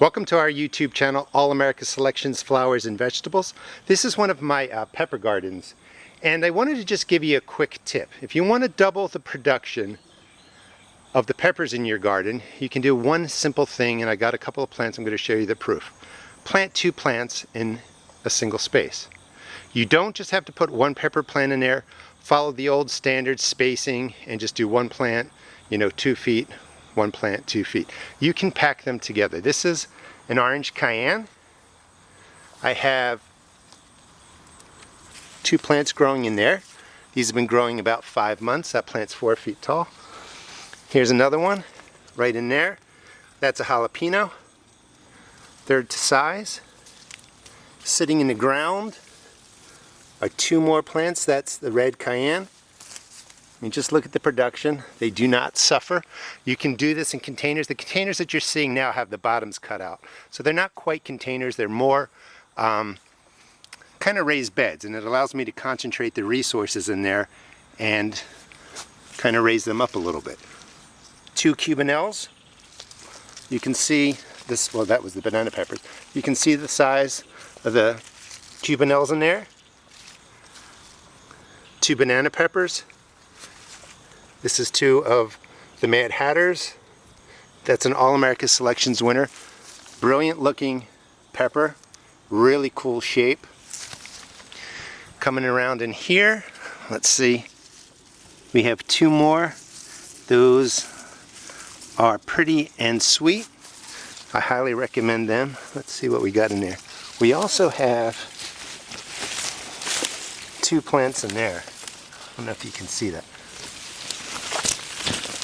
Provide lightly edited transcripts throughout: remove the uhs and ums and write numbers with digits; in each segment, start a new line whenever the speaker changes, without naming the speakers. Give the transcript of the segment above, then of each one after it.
Welcome to our YouTube channel, All America Selections Flowers and Vegetables. This is one of my pepper gardens, and I wanted to just give you a quick tip. If you want to double the production of the peppers in your garden, you can do one simple thing, and I got a couple of plants. I'm going to show you the proof. Plant 2 plants in a single space. You don't just have to put one pepper plant in there, follow the old standard spacing, and just do one plant, 2 feet, one plant, 2 feet. You can pack them together. This is an orange cayenne. I have 2 plants growing in there. These have been growing about 5 months. That plant's 4 feet tall. Here's another one right in there. That's a jalapeno, third to size. Sitting in the ground are 2 more plants. That's the red cayenne. I mean, just look at the production. They do not suffer. You can do this in containers. The containers that you're seeing now have the bottoms cut out. So they're not quite containers. They're more kind of raised beds, and it allows me to concentrate the resources in there and kind of raise them up a little bit. 2 cubanelles. You can see this, well, that was the banana peppers. You can see the size of the cubanelles in there. 2 banana peppers. This is 2 of the Mad Hatters. That's an All America Selections winner. Brilliant looking pepper, really cool shape. Coming around in here, let's see, we have 2 more. Those are Pretty and Sweet. I highly recommend them. Let's see what we got in there. We also have 2 plants in there. I don't know if you can see that.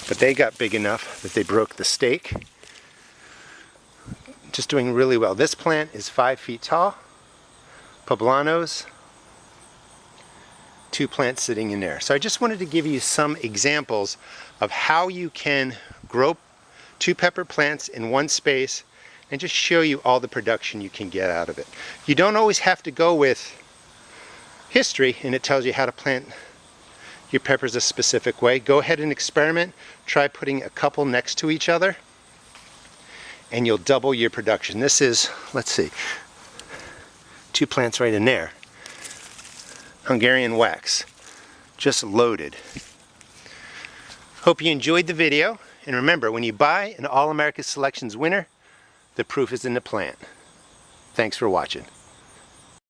But they got big enough that they broke the stake. Just doing really well. This plant is 5 feet tall. Poblanos. 2 plants sitting in there. So I just wanted to give you some examples of how you can grow 2 pepper plants in one space and just show you all the production you can get out of it. You don't always have to go with history, and it tells you how to plant your peppers a specific way. Go ahead and experiment. Try putting a couple next to each other and you'll double your production. This is, let's see, 2 plants right in there. Hungarian wax, just loaded. Hope you enjoyed the video, and remember, when you buy an All America Selections winner, the proof is in the plant. Thanks for watching.